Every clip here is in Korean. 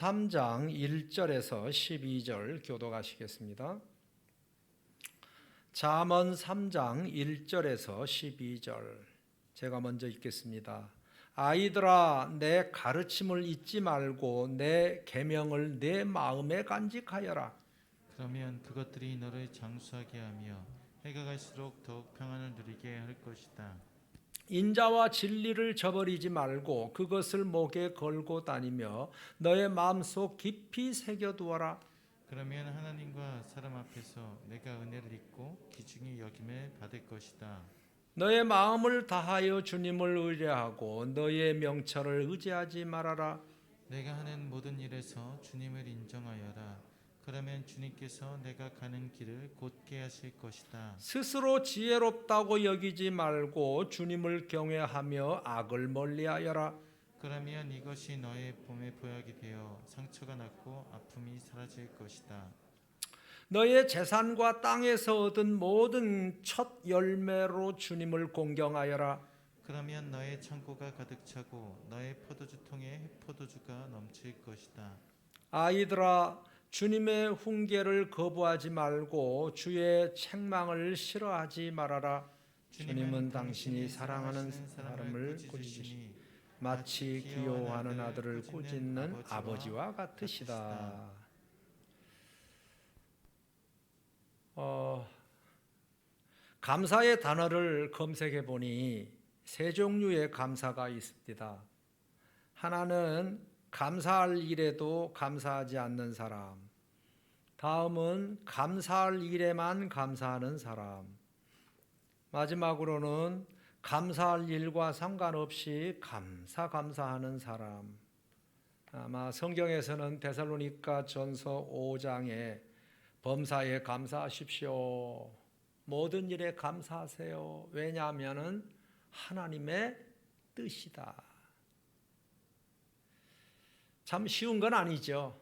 3장 1절에서 12절 교독하시겠습니다. 잠언 3장 1절에서 12절 제가 먼저 읽겠습니다. 아이들아, 내 가르침을 잊지 말고 내 계명을 내 마음에 간직하여라. 그러면 그것들이 너를 장수하게 하며 해가 갈수록 더욱 평안을 누리게 할 것이다. 인자와 진리를 저버리지 말고 그것을 목에 걸고 다니며 너의 마음속 깊이 새겨두어라. 그러면 하나님과 사람 앞에서 내가 은혜를 입고 귀중히 여김을 받을 것이다. 너의 마음을 다하여 주님을 의뢰하고 너의 명철을 의지하지 말아라. 내가 하는 모든 일에서 주님을 인정하여라. 그러면 주님께서 내가 가는 길을 곧게 하실 것이다. 스스로 지혜롭다고 여기지 말고 주님을 경외하며 악을 멀리하여라. 그러면 이것이 너의 몸에 보약이 되어 상처가 낫고 아픔이 사라질 것이다. 너의 재산과 땅에서 얻은 모든 첫 열매로 주님을 공경하여라. 그러면 너의 창고가 가득 차고 너의 포도주통에 포도주가 넘칠 것이다. 아이들아, 주님의 훈계를 거부하지 말고 주의 책망을 싫어하지 말아라. 주님은 당신이 사랑하는 사람을 꾸짖으시니 마치 귀여워하는 아들을 꾸짖는 아버지와 같으시다. 감사의 단어를 검색해 보니 세 종류의 감사가 있습니다. 하나는 감사할 일에도 감사하지 않는 사람, 다음은 감사할 일에만 감사하는 사람, 마지막으로는 감사할 일과 상관없이 감사하는 사람. 아마 성경에서는 데살로니가 전서 5장에 범사에 감사하십시오. 모든 일에 감사하세요. 왜냐하면 하나님의 뜻이다. 참 쉬운 건 아니죠.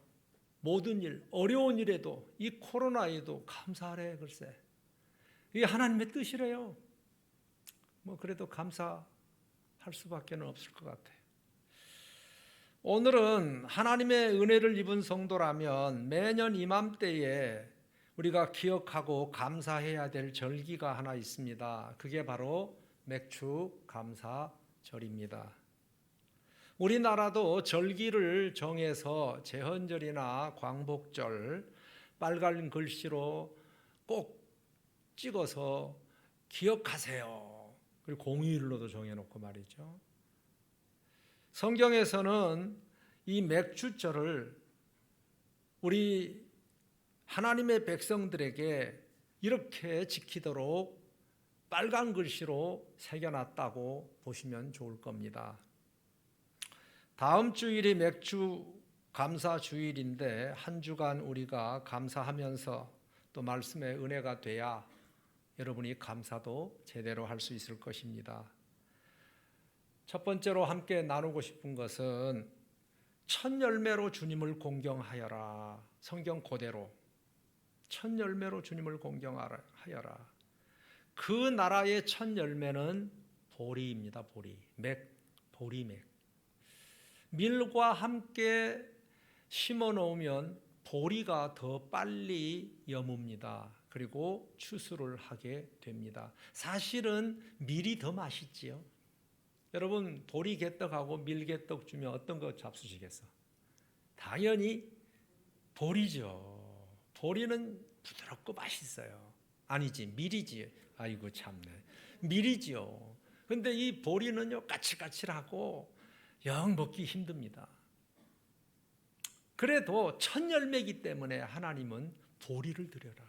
모든 일, 어려운 일에도 이 코로나에도 감사하래 글쎄. 이게 하나님의 뜻이래요. 그래도 감사할 수밖에 없을 것 같아요. 오늘은 하나님의 은혜를 입은 성도라면 매년 이맘때에 우리가 기억하고 감사해야 될 절기가 하나 있습니다. 그게 바로 맥주 감사절입니다. 우리나라도 절기를 정해서 제헌절이나 광복절 빨간 글씨로 꼭 찍어서 기억하세요. 그리고 공휴일로도 정해놓고 말이죠. 성경에서는 이 맥주절을 우리 하나님의 백성들에게 이렇게 지키도록 빨간 글씨로 새겨놨다고 보시면 좋을 겁니다. 다음 주일이 맥주 감사 주일인데 한 주간 우리가 감사하면서 또 말씀의 은혜가 돼야 여러분이 감사도 제대로 할 수 있을 것입니다. 첫 번째로 함께 나누고 싶은 것은 첫 열매로 주님을 공경하여라. 성경 그대로 첫 열매로 주님을 공경하여라. 그 나라의 첫 열매는 보리입니다. 보리맥. 밀과 함께 심어 놓으면 보리가 더 빨리 여뭅니다. 그리고 추수를 하게 됩니다. 사실은 밀이 더 맛있지요. 여러분, 보리개떡하고 밀개떡 주면 어떤 거 잡수시겠어? 당연히 보리죠. 보리는 부드럽고 맛있어요. 아니지, 밀이지. 아이고 참네. 밀이지요. 근데 이 보리는요, 까칠까칠하고 영 먹기 힘듭니다. 그래도 첫 열매이기 때문에 하나님은 보리를 드려라.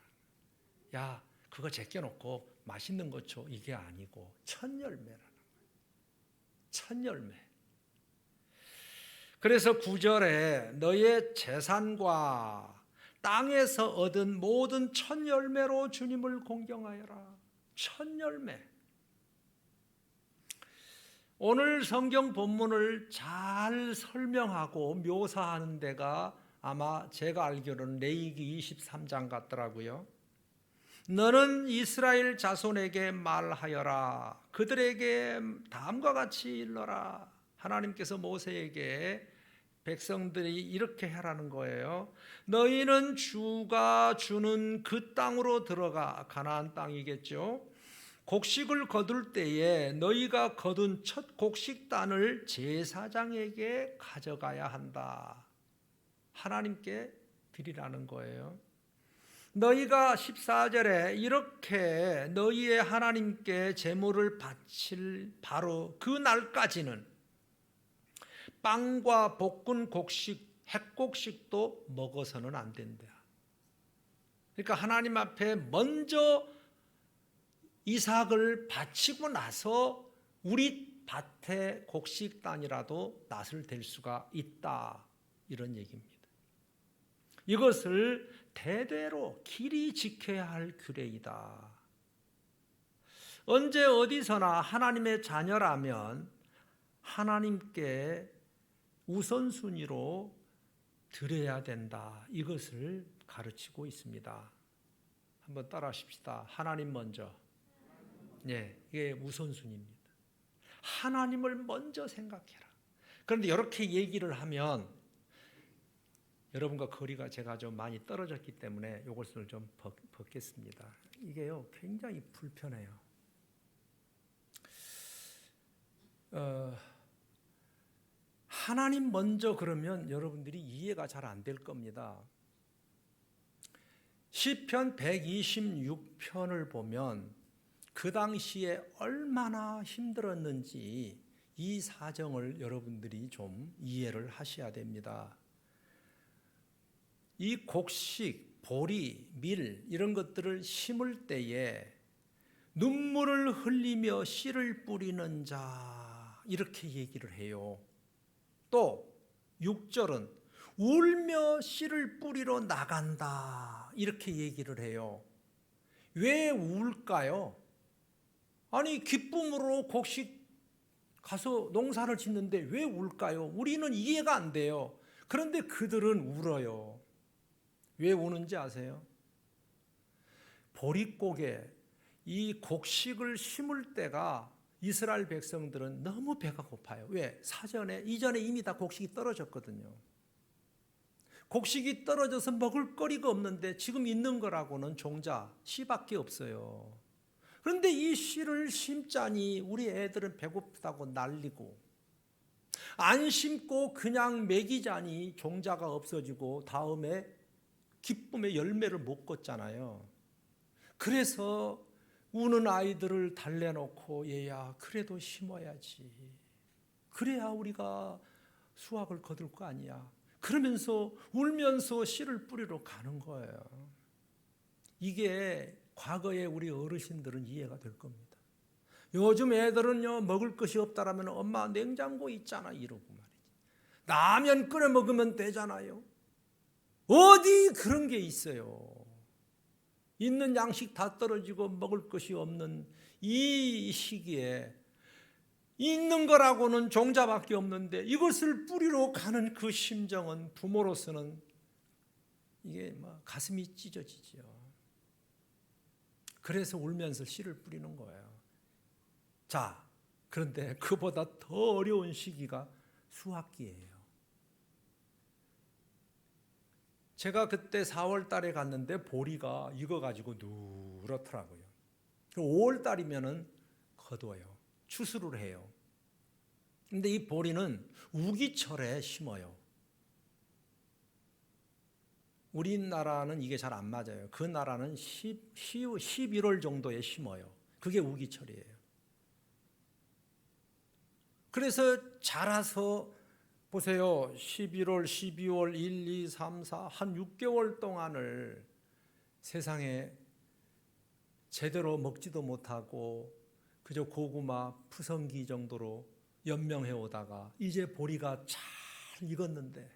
야, 그거 제껴놓고 맛있는 거 줘. 이게 아니고 첫 열매라는 거예요. 첫 열매. 그래서 9절에 너의 재산과 땅에서 얻은 모든 첫 열매로 주님을 공경하여라. 첫 열매. 오늘 성경 본문을 잘 설명하고 묘사하는 데가 아마 제가 알기로는 레위기 23장 같더라고요. 너는 이스라엘 자손에게 말하여라. 그들에게 다음과 같이 일러라. 하나님께서 모세에게 백성들이 이렇게 하라는 거예요. 너희는 주가 주는 그 땅으로 들어가, 가나안 땅이겠죠. 곡식을 거둘 때에 너희가 거둔 첫 곡식단을 제사장에게 가져가야 한다. 하나님께 드리라는 거예요. 너희가 14절에 이렇게 너희의 하나님께 제물을 바칠 바로 그 날까지는 빵과 볶은 곡식, 핵곡식도 먹어서는 안 된다. 그러니까 하나님 앞에 먼저 이삭을 바치고 나서 우리 밭의 곡식단이라도 낫을 댈 수가 있다, 이런 얘기입니다. 이것을 대대로 길이 지켜야 할 규례이다. 언제 어디서나 하나님의 자녀라면 하나님께 우선순위로 드려야 된다, 이것을 가르치고 있습니다. 한번 따라하십시다. 하나님 먼저. 네, 이게 우선순위입니다. 하나님을 먼저 생각해라. 그런데 이렇게 얘기를 하면 여러분과 거리가 제가 좀 많이 떨어졌기 때문에 이것을 좀 벗겠습니다. 이게요, 굉장히 불편해요. 하나님 먼저 그러면 여러분들이 이해가 잘 안 될 겁니다. 시편 126편을 보면 그 당시에 얼마나 힘들었는지 이 사정을 여러분들이 좀 이해를 하셔야 됩니다. 이 곡식, 보리, 밀 이런 것들을 심을 때에 눈물을 흘리며 씨를 뿌리는 자, 이렇게 얘기를 해요. 또 6절은 울며 씨를 뿌리러 나간다, 이렇게 얘기를 해요. 왜 울까요? 아니, 기쁨으로 곡식 가서 농사를 짓는데 왜 울까요? 우리는 이해가 안 돼요. 그런데 그들은 울어요. 왜 우는지 아세요? 보릿고개, 이 곡식을 심을 때가 이스라엘 백성들은 너무 배가 고파요. 왜? 이전에 이미 다 곡식이 떨어졌거든요. 곡식이 떨어져서 먹을 거리가 없는데 지금 있는 거라고는 종자, 씨밖에 없어요. 그런데 이 씨를 심자니 우리 애들은 배고프다고 난리고, 안 심고 그냥 먹이자니 종자가 없어지고 다음에 기쁨의 열매를 못 걷잖아요. 그래서 우는 아이들을 달래놓고, 얘야 그래도 심어야지, 그래야 우리가 수확을 거둘 거 아니야, 그러면서 울면서 씨를 뿌리러 가는 거예요. 이게 과거에 우리 어르신들은 이해가 될 겁니다. 요즘 애들은요, 먹을 것이 없다라면 엄마 냉장고 있잖아 이러고 말이지. 라면 끓여 먹으면 되잖아요. 어디 그런 게 있어요. 있는 양식 다 떨어지고 먹을 것이 없는 이 시기에 있는 거라고는 종자밖에 없는데 이것을 뿌리러 가는 그 심정은 부모로서는 이게 막 가슴이 찢어지죠. 그래서 울면서 씨를 뿌리는 거예요. 자, 그런데 그보다 더 어려운 시기가 수확기예요. 제가 그때 4월 달에 갔는데 보리가 익어가지고 누렇더라고요. 5월 달이면은 거둬요. 추수를 해요. 근데 이 보리는 우기철에 심어요. 우리나라는 이게 잘 안 맞아요. 그 나라는 11월 정도에 심어요. 그게 우기철이에요. 그래서 자라서 보세요. 11월, 12월, 1, 2, 3, 4 한 6개월 동안을 세상에 제대로 먹지도 못하고 그저 고구마, 푸성기 정도로 연명해 오다가 이제 보리가 잘 익었는데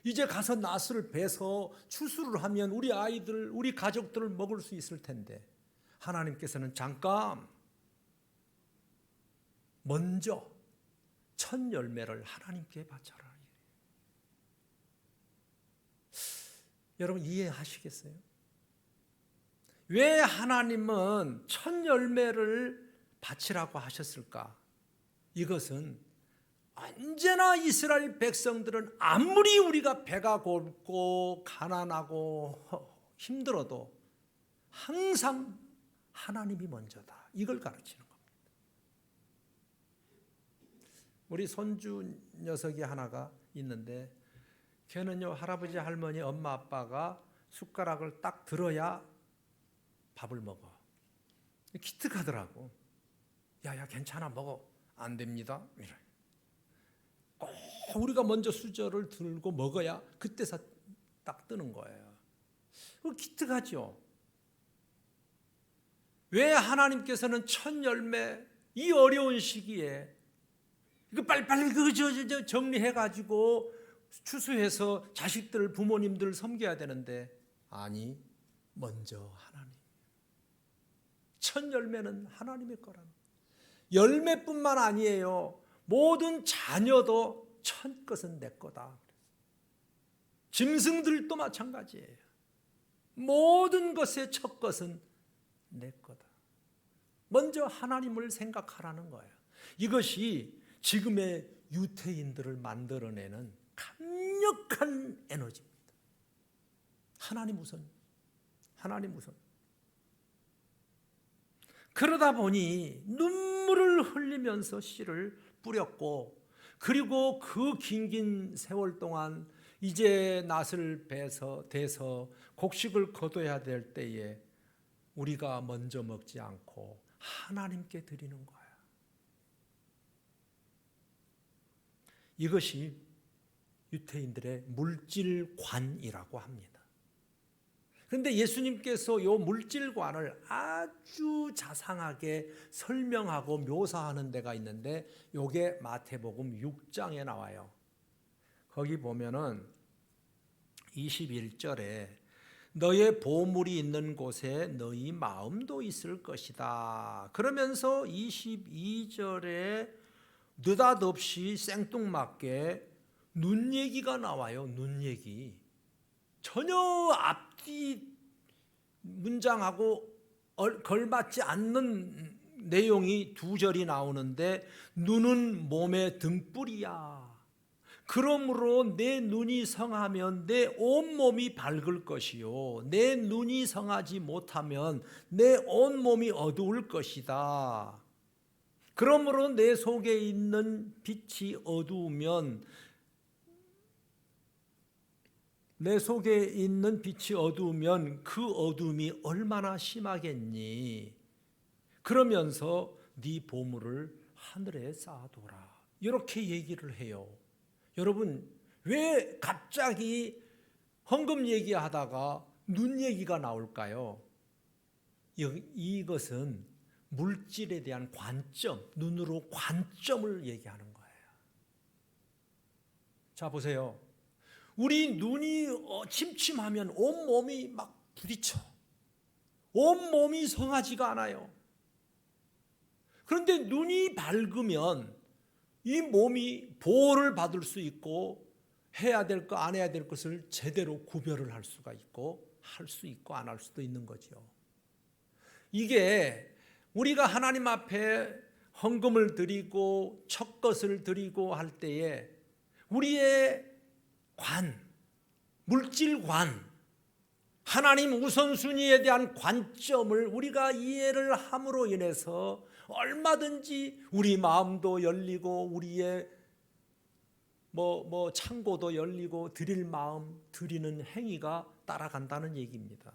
이제 가서 낫을 베서 추수를 하면 우리 아이들, 우리 가족들을 먹을 수 있을 텐데 하나님께서는 잠깐 먼저 첫 열매를 하나님께 바쳐라. 여러분 이해하시겠어요? 왜 하나님은 첫 열매를 바치라고 하셨을까? 이것은 언제나 이스라엘 백성들은 아무리 우리가 배가 고프고 가난하고 힘들어도 항상 하나님이 먼저다. 이걸 가르치는 겁니다. 우리 손주 녀석이 하나가 있는데 걔는요, 할아버지, 할머니, 엄마, 아빠가 숟가락을 딱 들어야 밥을 먹어. 기특하더라고. 야야, 괜찮아, 먹어. 안 됩니다. 이래. 꼭 우리가 먼저 수저를 들고 먹어야 그때서 딱 뜨는 거예요. 기특하죠. 왜 하나님께서는 첫 열매 이 어려운 시기에 이거 빨리빨리 정리해가지고 추수해서 자식들, 부모님들 섬겨야 되는데, 아니, 먼저 하나님. 첫 열매는 하나님의 거라는. 열매뿐만 아니에요. 모든 자녀도 첫 것은 내 거다. 짐승들도 마찬가지예요. 모든 것의 첫 것은 내 거다. 먼저 하나님을 생각하라는 거예요. 이것이 지금의 유태인들을 만들어내는 강력한 에너지입니다. 하나님 우선, 하나님 우선. 그러다 보니 눈물을 흘리면서 씨를 뿌렸고, 그리고 그 긴 세월 동안 이제 낫을 대서 곡식을 거둬야 될 때에 우리가 먼저 먹지 않고 하나님께 드리는 거야. 이것이 유태인들의 물질관이라고 합니다. 그런데 예수님께서 이 물질관을 아주 자상하게 설명하고 묘사하는 데가 있는데, 이게 마태복음 6장에 나와요. 거기 보면은 21절에 너의 보물이 있는 곳에 너희 마음도 있을 것이다. 그러면서 22절에 느닷없이 생뚱맞게 눈 얘기가 나와요. 눈 얘기. 전혀 앞뒤 문장하고 걸맞지 않는 내용이 두 절이 나오는데, 눈은 몸의 등불이야. 그러므로 내 눈이 성하면 내 온몸이 밝을 것이요, 내 눈이 성하지 못하면 내 온몸이 어두울 것이다. 그러므로 내 속에 있는 빛이 어두우면 그 어둠이 얼마나 심하겠니? 그러면서 네 보물을 하늘에 쌓아둬라. 이렇게 얘기를 해요. 여러분, 왜 갑자기 헌금 얘기하다가 눈 얘기가 나올까요? 이것은 물질에 대한 관점, 눈으로 관점을 얘기하는 거예요. 자, 보세요. 우리 눈이 침침하면 온몸이 막 부딪혀. 온몸이 성하지가 않아요. 그런데 눈이 밝으면 이 몸이 보호를 받을 수 있고, 해야 될 것, 안 해야 될 것을 제대로 구별을 할 수가 있고, 할 수 있고 안 할 수도 있는 거죠. 이게 우리가 하나님 앞에 헌금을 드리고 첫 것을 드리고 할 때에 우리의 물질관, 하나님 우선순위에 대한 관점을 우리가 이해를 함으로 인해서 얼마든지 우리 마음도 열리고 우리의 창고도 열리고 드릴 마음, 드리는 행위가 따라간다는 얘기입니다.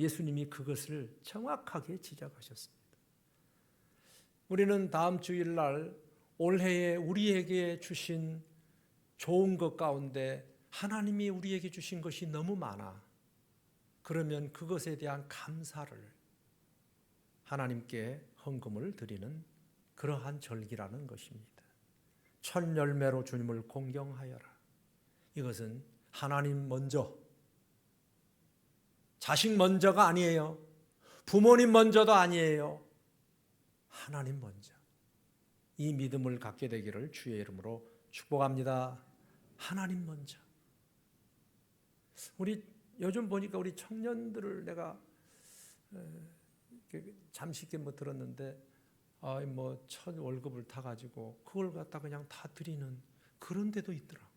예수님이 그것을 정확하게 지적하셨습니다. 우리는 다음 주일날 올해에 우리에게 주신 좋은 것 가운데 하나님이 우리에게 주신 것이 너무 많아. 그러면 그것에 대한 감사를 하나님께 헌금을 드리는 그러한 절기라는 것입니다. 첫 열매로 주님을 공경하여라. 이것은 하나님 먼저, 자식 먼저가 아니에요. 부모님 먼저도 아니에요. 하나님 먼저. 이 믿음을 갖게 되기를 주의 이름으로 축복합니다. 하나님 먼저. 우리 요즘 보니까 우리 청년들을 내가 잠시 들었는데, 첫 월급을 타가지고 그걸 갖다 그냥 다 드리는 그런 데도 있더라고.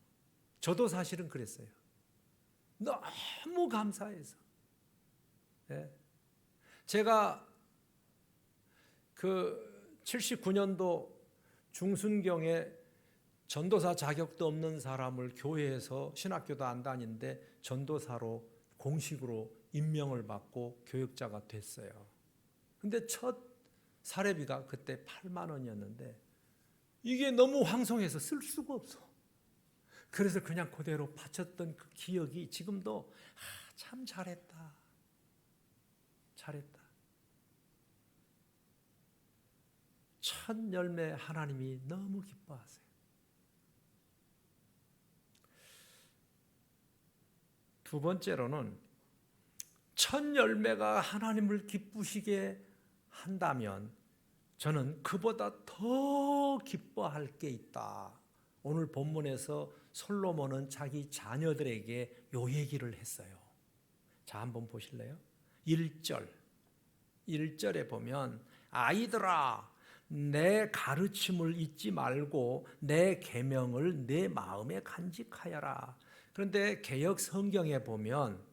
저도 사실은 그랬어요. 너무 감사해서. 예. 제가 그 79년도 중순경에 전도사 자격도 없는 사람을 교회에서 신학교도 안 다니는데 전도사로 공식으로 임명을 받고 교역자가 됐어요. 근데 첫 사례비가 그때 8만 원이었는데 이게 너무 황송해서 쓸 수가 없어. 그래서 그냥 그대로 바쳤던 그 기억이 지금도 참 잘했다. 첫 열매 하나님이 너무 기뻐하세요. 두 번째로는 첫 열매가 하나님을 기쁘시게 한다면 저는 그보다 더 기뻐할 게 있다. 오늘 본문에서 솔로몬은 자기 자녀들에게 요 얘기를 했어요. 자, 한번 보실래요? 1절에 보면 아이들아 내 가르침을 잊지 말고 내 계명을 내 마음에 간직하여라. 그런데 개역 성경에 보면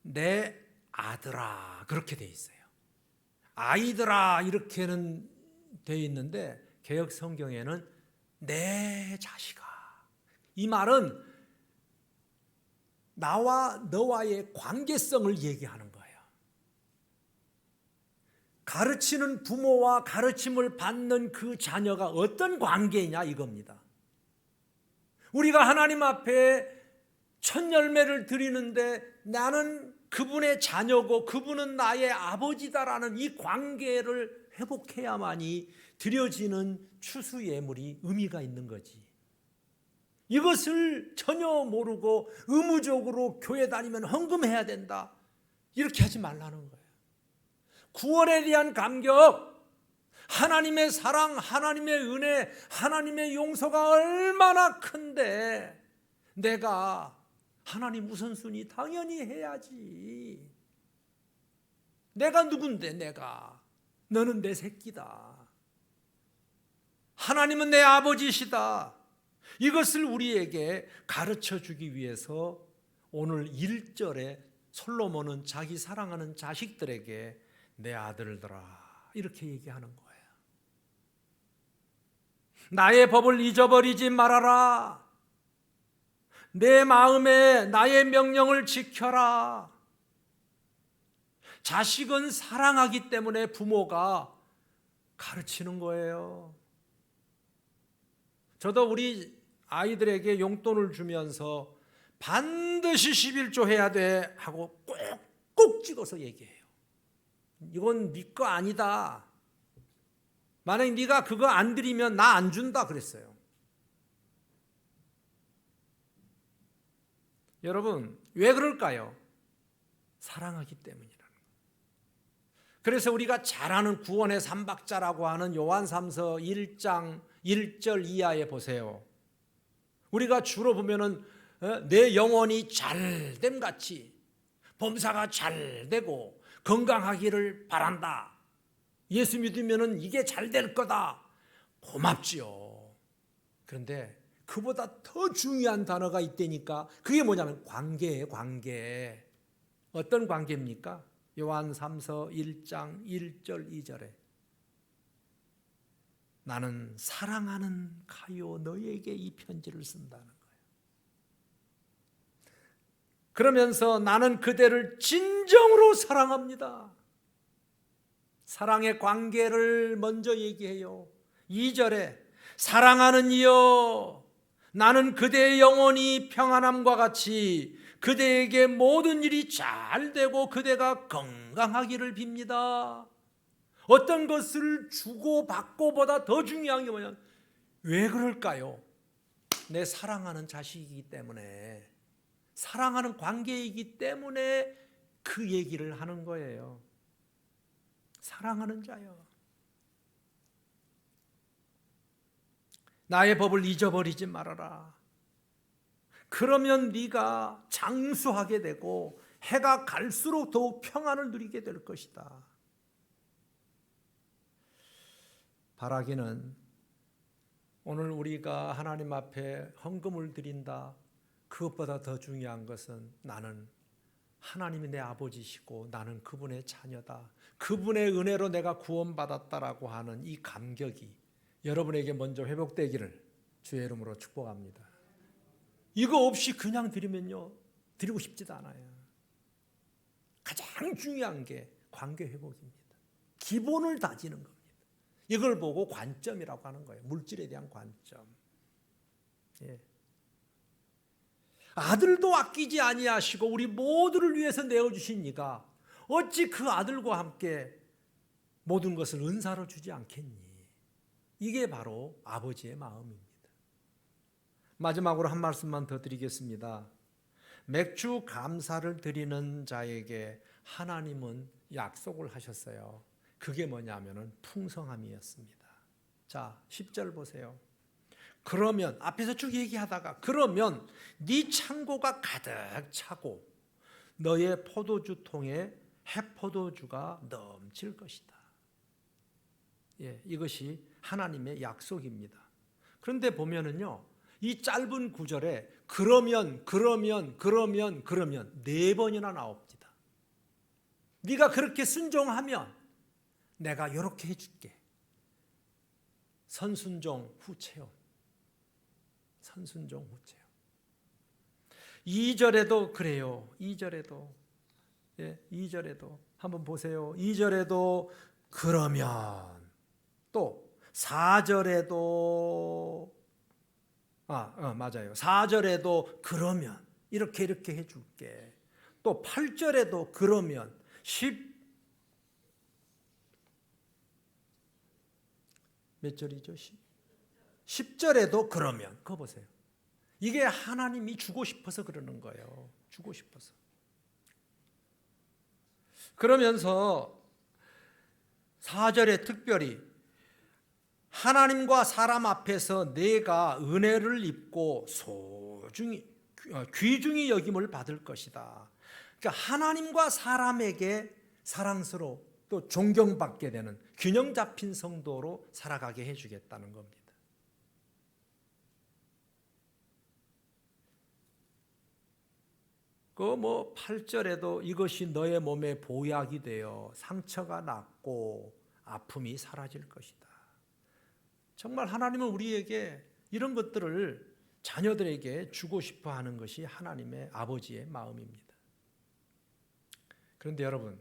내 아들아 그렇게 돼 있어요. 아이들아 이렇게는 돼 있는데 개역 성경에는 내 자식아. 이 말은 나와 너와의 관계성을 얘기하는 거예요. 가르치는 부모와 가르침을 받는 그 자녀가 어떤 관계이냐 이겁니다. 우리가 하나님 앞에 첫 열매를 드리는데 나는 그분의 자녀고 그분은 나의 아버지다라는 이 관계를 회복해야만이 드려지는 추수 예물이 의미가 있는 거지. 이것을 전혀 모르고 의무적으로 교회 다니면 헌금해야 된다. 이렇게 하지 말라는 거예요. 구원에 대한 감격, 하나님의 사랑, 하나님의 은혜, 하나님의 용서가 얼마나 큰데 내가 하나님 우선순위 당연히 해야지. 내가 누군데 내가. 너는 내 새끼다. 하나님은 내 아버지시다. 이것을 우리에게 가르쳐주기 위해서 오늘 1절에 솔로몬은 자기 사랑하는 자식들에게 내 아들들아 이렇게 얘기하는 거예요. 나의 법을 잊어버리지 말아라. 내 마음에 나의 명령을 지켜라. 자식은 사랑하기 때문에 부모가 가르치는 거예요. 저도 우리 아이들에게 용돈을 주면서 반드시 11조 해야 돼 하고 꼭 찍어서 얘기해요. 이건 네 거 아니다. 만약에 네가 그거 안 드리면 나 안 준다 그랬어요. 여러분 왜 그럴까요? 사랑하기 때문이라는 거예요. 그래서 우리가 잘 아는 구원의 삼박자라고 하는 요한삼서 1장 1절 이하에 보세요. 우리가 주로 보면은 내 영혼이 잘됨 같이 범사가 잘 되고 건강하기를 바란다. 예수 믿으면은 이게 잘 될 거다. 고맙지요. 그런데 그보다 더 중요한 단어가 있다니까 그게 뭐냐면 관계예요. 관계. 어떤 관계입니까? 요한 3서 1장 1절 2절에 나는 사랑하는 가요 너에게 이 편지를 쓴다는 거예요. 그러면서 나는 그대를 진정으로 사랑합니다. 사랑의 관계를 먼저 얘기해요. 2절에 사랑하는 이여 나는 그대의 영혼이 평안함과 같이 그대에게 모든 일이 잘 되고 그대가 건강하기를 빕니다. 어떤 것을 주고 받고보다 더 중요한 게 뭐냐면 왜 그럴까요? 내 사랑하는 자식이기 때문에 사랑하는 관계이기 때문에 그 얘기를 하는 거예요. 사랑하는 자여 나의 법을 잊어버리지 말아라. 그러면 네가 장수하게 되고 해가 갈수록 더욱 평안을 누리게 될 것이다. 바라기는 오늘 우리가 하나님 앞에 헌금을 드린다. 그것보다 더 중요한 것은 나는 하나님이 내 아버지시고 나는 그분의 자녀다. 그분의 은혜로 내가 구원받았다라고 하는 이 감격이 여러분에게 먼저 회복되기를 주의 이름으로 축복합니다. 이거 없이 그냥 드리면요, 드리고 싶지도 않아요. 가장 중요한 게 관계 회복입니다. 기본을 다지는 겁니다. 이걸 보고 관점이라고 하는 거예요. 물질에 대한 관점. 예. 아들도 아끼지 아니하시고 우리 모두를 위해서 내어주신 이가 어찌 그 아들과 함께 모든 것을 은사로 주지 않겠니? 이게 바로 아버지의 마음입니다. 마지막으로 한 말씀만 더 드리겠습니다. 맥주 감사를 드리는 자에게 하나님은 약속을 하셨어요. 그게 뭐냐면은 풍성함이었습니다. 자, 10절 보세요. 그러면 앞에서 쭉 얘기하다가 그러면 네 창고가 가득 차고 너의 포도주 통에 해포도주가 넘칠 것이다. 예, 이것이 하나님의 약속입니다. 그런데 보면은요, 이 짧은 구절에 그러면 네 번이나 나옵니다. 네가 그렇게 순종하면 내가 이렇게 해줄게. 선순종 후체험. 선순종 후체험. 2절에도 그래요. 2절에도. 예, 2절에도 한번 보세요. 2절에도 그러면, 또 4절에도 맞아요. 4절에도 그러면 이렇게 해줄게. 또 8절에도 그러면, 10몇 절이죠? 10절에도 그러면. 그거 보세요. 이게 하나님이 주고 싶어서 그러는 거예요. 주고 싶어서. 그러면서 4절에 특별히 하나님과 사람 앞에서 내가 은혜를 입고 귀중히 여김을 받을 것이다. 그러니까 하나님과 사람에게 사랑스러워 또 존경받게 되는 균형 잡힌 성도로 살아가게 해주겠다는 겁니다. 그 8절에도 이것이 너의 몸에 보약이 되어 상처가 낫고 아픔이 사라질 것이다. 정말 하나님은 우리에게 이런 것들을 자녀들에게 주고 싶어 하는 것이 하나님의 아버지의 마음입니다. 그런데 여러분,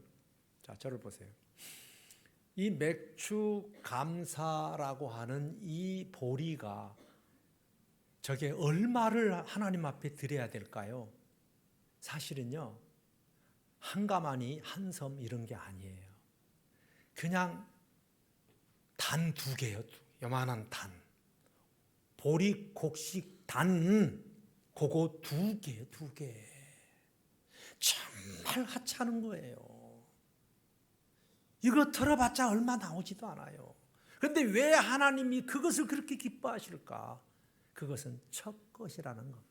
자, 저를 보세요. 이 맥주 감사라고 하는 이 보리가 저게 얼마를 하나님 앞에 드려야 될까요? 사실은요, 한 가마니 한 섬 이런 게 아니에요. 그냥 단 2개요. 요만한 단. 보리 곡식 단 그거 2개. 정말 하찮은 거예요. 이거 들어봤자 얼마 나오지도 않아요. 그런데 왜 하나님이 그것을 그렇게 기뻐하실까? 그것은 첫 것이라는 겁니다.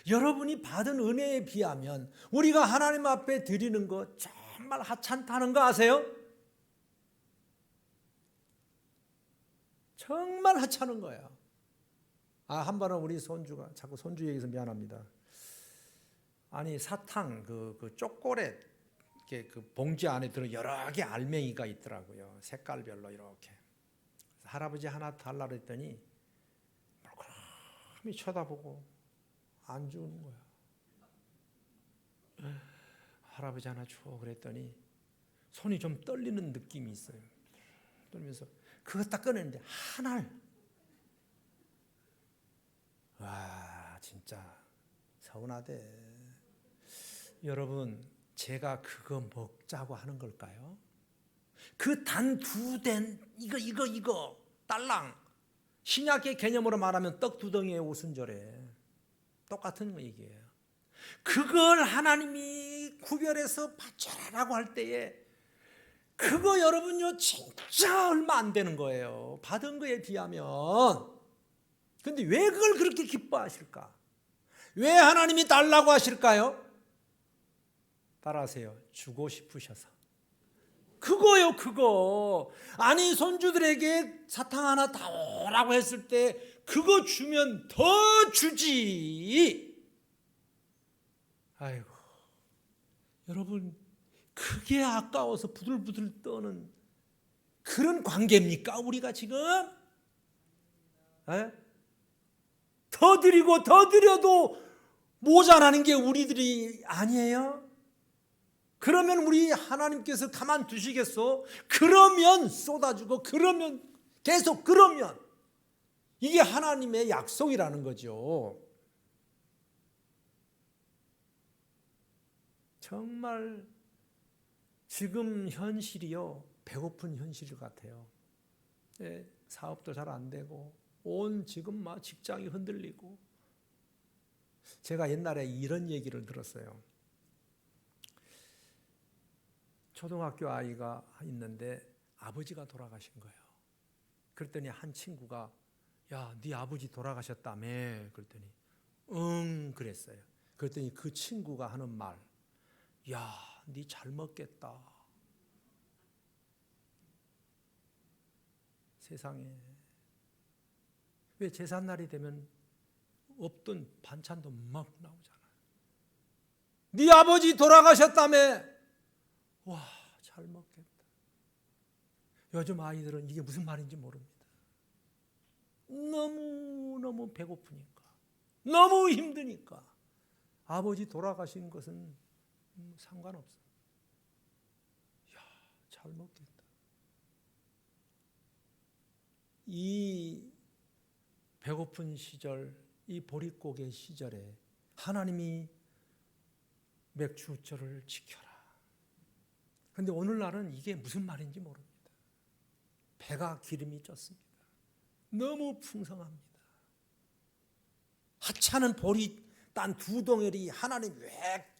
여러분이 받은 은혜에 비하면 우리가 하나님 앞에 드리는 거 정말 하찮다는 거 아세요? 정말 하찮은 거예요. 한 번은 우리 손주가, 자꾸 손주 얘기해서 미안합니다. 아니, 사탕, 그 초콜릿, 그 봉지 안에 들어 여러 개 알맹이가 있더라고요. 색깔별로 이렇게. 할아버지 하나 달라 그랬더니 멀쩡히 쳐다보고 안 주는 거야. 할아버지 하나 줘 그랬더니 손이 좀 떨리는 느낌이 있어요. 떨면서 그거 딱 꺼냈는데 하나를. 와, 진짜 서운하대. 여러분, 제가 그거 먹자고 하는 걸까요? 그 단 2된 이거 딸랑, 신약의 개념으로 말하면 떡 2덩이의 오순절에 똑같은 얘기예요. 그걸 하나님이 구별해서 바쳐라라고 할 때에 그거 여러분요 진짜 얼마 안 되는 거예요. 받은 거에 비하면. 그런데 왜 그걸 그렇게 기뻐하실까? 왜 하나님이 달라고 하실까요? 따라하세요. 주고 싶으셔서. 그거요, 그거. 아니, 손주들에게 사탕 하나 다오라고 했을 때 그거 주면 더 주지. 아이고, 여러분, 그게 아까워서 부들부들 떠는 그런 관계입니까, 우리가 지금? 에? 더 드리고 더 드려도 모자라는 게 우리들이 아니에요? 그러면 우리 하나님께서 가만 두시겠어? 그러면 쏟아주고, 그러면 계속, 그러면 이게 하나님의 약속이라는 거죠. 정말 지금 현실이요, 배고픈 현실 같아요. 예, 사업도 잘 안 되고, 온 지금 막 직장이 흔들리고. 제가 옛날에 이런 얘기를 들었어요. 초등학교 아이가 있는데 아버지가 돌아가신 거예요. 그랬더니 한 친구가, 야, 네 아버지 돌아가셨다며? 그랬더니 응, 그랬어요. 그랬더니 그 친구가 하는 말, 야, 네 잘 먹겠다. 세상에, 왜 제삿날이 되면 없던 반찬도 막 나오잖아요. 네 아버지 돌아가셨다며? 와, 잘 먹겠다. 요즘 아이들은 이게 무슨 말인지 모릅니다. 너무너무 배고프니까, 너무 힘드니까 아버지 돌아가신 것은 상관없어. 야, 잘 먹겠다. 이 배고픈 시절, 이 보릿고개 시절에 하나님이 맥주절을 지켜라. 그런데 오늘날은 이게 무슨 말인지 모릅니다. 배가 기름이 쪘습니다. 너무 풍성합니다. 하찮은 보리 딴 두 덩어리 하나님 왜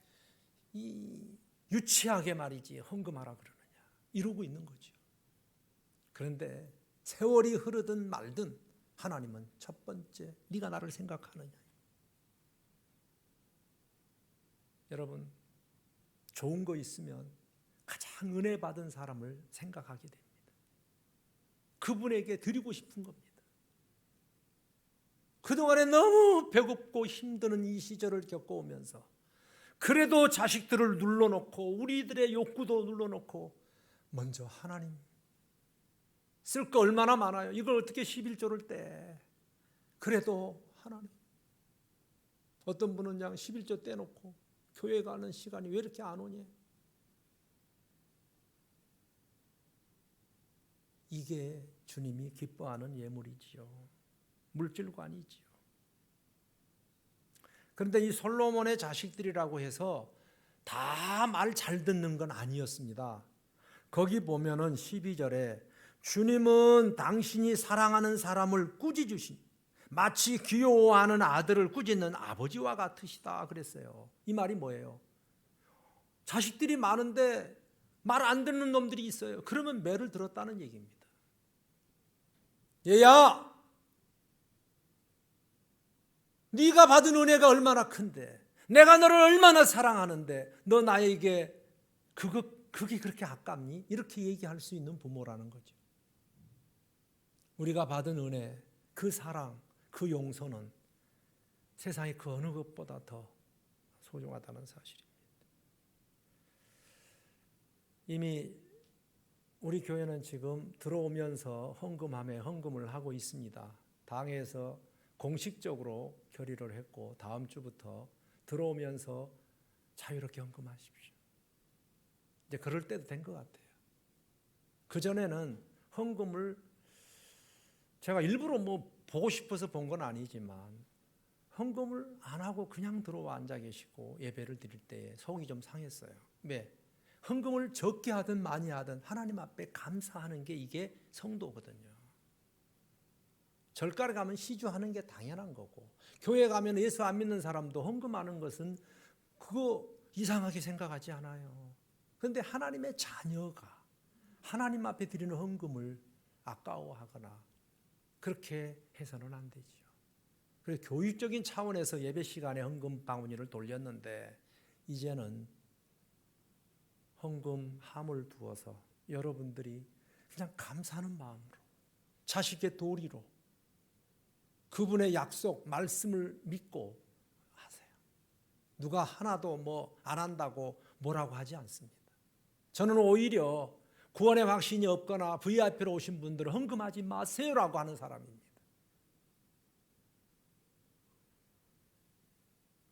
이 유치하게 말이지 헌금하라 그러느냐, 이러고 있는 거죠. 그런데 세월이 흐르든 말든 하나님은 첫 번째, 네가 나를 생각하느냐. 여러분, 좋은 거 있으면 가장 은혜 받은 사람을 생각하게 됩니다. 그분에게 드리고 싶은 겁니다. 그동안에 너무 배고프고 힘드는 이 시절을 겪어오면서 그래도 자식들을 눌러놓고 우리들의 욕구도 눌러놓고 먼저 하나님, 쓸 거 얼마나 많아요. 이걸 어떻게 11조를 떼. 그래도 하나님. 어떤 분은 그냥 11조 떼놓고 교회 가는 시간이 왜 이렇게 안 오니? 이게 주님이 기뻐하는 예물이지요. 물질관이지요. 그런데 이 솔로몬의 자식들이라고 해서 다 말 잘 듣는 건 아니었습니다. 거기 보면은 12절에 주님은 당신이 사랑하는 사람을 꾸짖으신, 마치 귀여워하는 아들을 꾸짖는 아버지와 같으시다 그랬어요. 이 말이 뭐예요? 자식들이 많은데 말 안 듣는 놈들이 있어요. 그러면 매를 들었다는 얘기입니다. 얘야, 네가 받은 은혜가 얼마나 큰데, 내가 너를 얼마나 사랑하는데 너 나에게 그게 그렇게 아깝니? 이렇게 얘기할 수 있는 부모라는 거죠. 우리가 받은 은혜, 그 사랑, 그 용서는 세상의 그 어느 것보다 더 소중하다는 사실입니다. 이미 우리 교회는 지금 들어오면서 헌금을 하고 있습니다. 당에서 공식적으로 결의를 했고 다음 주부터 들어오면서 자유롭게 헌금하십시오. 이제 그럴 때도 된 것 같아요. 그전에는 헌금을 제가 일부러 보고 싶어서 본 건 아니지만 헌금을 안 하고 그냥 들어와 앉아 계시고 예배를 드릴 때 속이 좀 상했어요. 왜? 헌금을 적게 하든 많이 하든 하나님 앞에 감사하는 게 이게 성도거든요. 절가에 가면 시주하는 게 당연한 거고, 교회 가면 예수 안 믿는 사람도 헌금하는 것은 그거 이상하게 생각하지 않아요. 그런데 하나님의 자녀가 하나님 앞에 드리는 헌금을 아까워하거나 그렇게 해서는 안 되죠. 그래서 교육적인 차원에서 예배 시간에 헌금 방언이를 돌렸는데 이제는 헌금 함을 두어서 여러분들이 그냥 감사하는 마음으로, 자식의 도리로 그분의 약속, 말씀을 믿고 하세요. 누가 하나도 뭐 안 한다고 뭐라고 하지 않습니다. 저는 오히려 구원의 확신이 없거나 VIP로 오신 분들은 헌금하지 마세요라고 하는 사람입니다.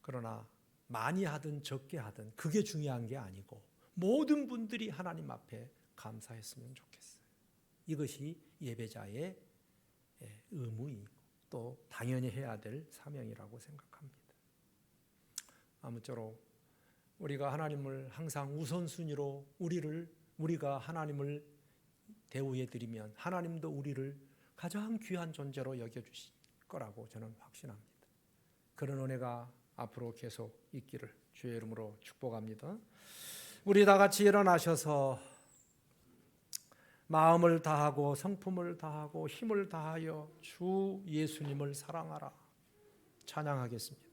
그러나 많이 하든 적게 하든 그게 중요한 게 아니고 모든 분들이 하나님 앞에 감사했으면 좋겠어요. 이것이 예배자의 의무이고 또 당연히 해야 될 사명이라고 생각합니다. 아무쪼록 우리가 하나님을 항상 우선순위로 우리가 하나님을 대우해 드리면 하나님도 우리를 가장 귀한 존재로 여겨주실 거라고 저는 확신합니다. 그런 은혜가 앞으로 계속 있기를 주의 이름으로 축복합니다. 우리 다 같이 일어나셔서 마음을 다하고 성품을 다하고 힘을 다하여 주 예수님을 사랑하라 찬양하겠습니다.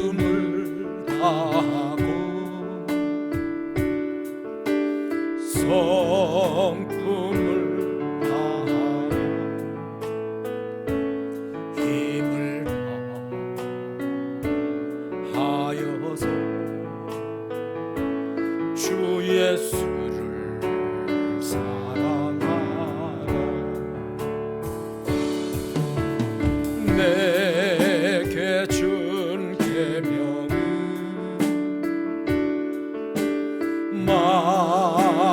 마음을 다하고 성품을 다하여 힘을 다하여서 주 예수를 사랑하라. 내게 준 계명은 마음에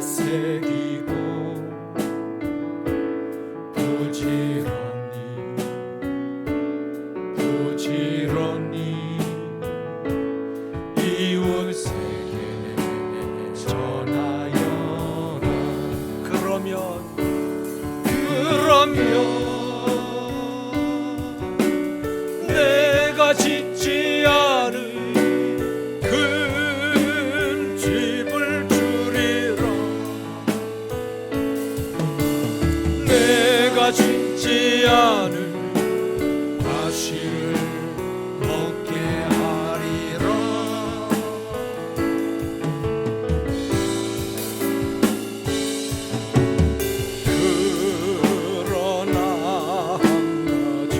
새기고 부지런히 이웃에게 전하여라. 그러면 내가 짓지 않은 큰 집을 주리라. 내가 짓지 않은 과실을 먹게 하리라. 그러나 한 가지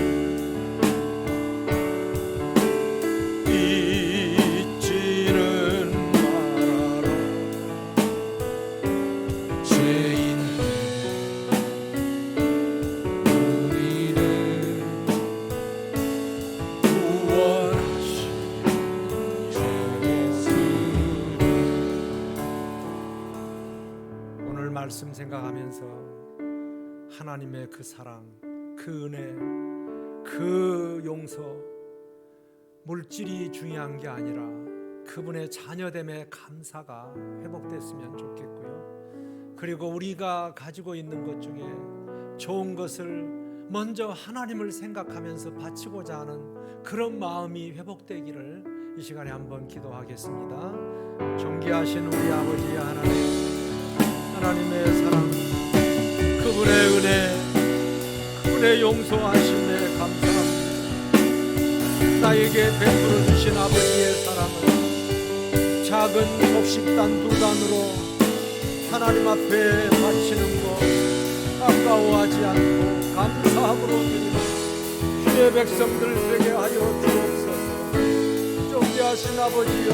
잊지는 말아라. 죄인들 우리를 구원하신 예수를. 오늘 말씀 생각하면서 하나님의 그 사랑, 그 은혜, 그 용서, 물질이 중요한 게 아니라 그분의 자녀됨의 감사가 회복됐으면 좋겠고요. 그리고 우리가 가지고 있는 것 중에 좋은 것을 먼저 하나님을 생각하면서 바치고자 하는 그런 마음이 회복되기를 이 시간에 한번 기도하겠습니다. 존귀하신 우리 아버지 하나님의 사랑, 그분의 은혜, 그분의 용서하심에 감사합니다. 나에게 베풀어 주신 아버지의 사랑을 작은 곡식단 2단으로 하나님 앞에 바치는 것 아까워하지 않고 감사함으로 드리는 주의 백성들 되게 하여 주옵소서. 존귀하신 아버지여,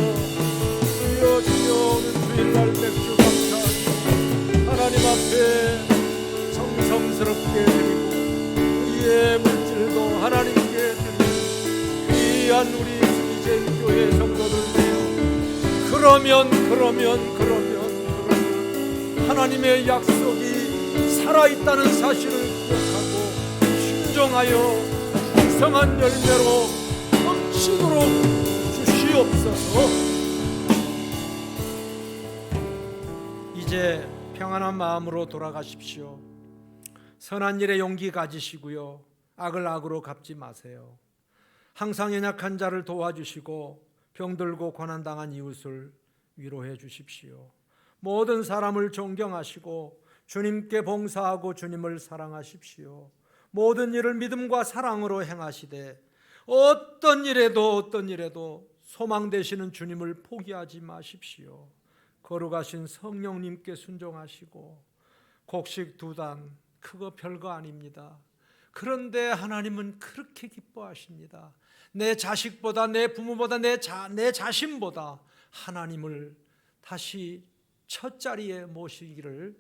주여 오늘 주일날 맥주 감사하며 하나님 앞에 성스럽게 드리고 우리의 물질도 하나님께 드리고 귀한 우리 스미젠 교회 성도들 되어 그러면 하나님의 약속이 살아있다는 사실을 기억하고 순종하여 풍성한 열매로 넘치도록 주시옵소서. 이제 평안한 마음으로 돌아가십시오. 선한 일에 용기 가지시고요. 악을 악으로 갚지 마세요. 항상 연약한 자를 도와주시고 병들고 고난당한 이웃을 위로해 주십시오. 모든 사람을 존경하시고 주님께 봉사하고 주님을 사랑하십시오. 모든 일을 믿음과 사랑으로 행하시되 어떤 일에도 소망 되시는 주님을 포기하지 마십시오. 거룩하신 성령님께 순종하시고 곡식 2단 그거 별거 아닙니다. 그런데 하나님은 그렇게 기뻐하십니다. 내 자식보다, 내 부모보다, 내 자신보다 하나님을 다시 첫 자리에 모시기를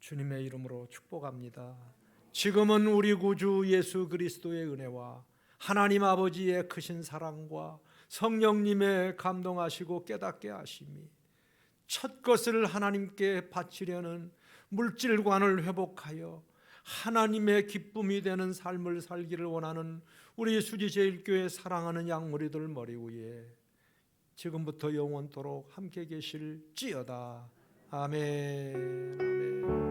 주님의 이름으로 축복합니다. 지금은 우리 구주 예수 그리스도의 은혜와 하나님 아버지의 크신 사랑과 성령님의 감동하시고 깨닫게 하심이 첫 것을 하나님께 바치려는 물질관을 회복하여 하나님의 기쁨이 되는 삶을 살기를 원하는 우리 수지제일교회 사랑하는 양무리들 머리 위에 지금부터 영원토록 함께 계실지어다. 아멘. 아멘.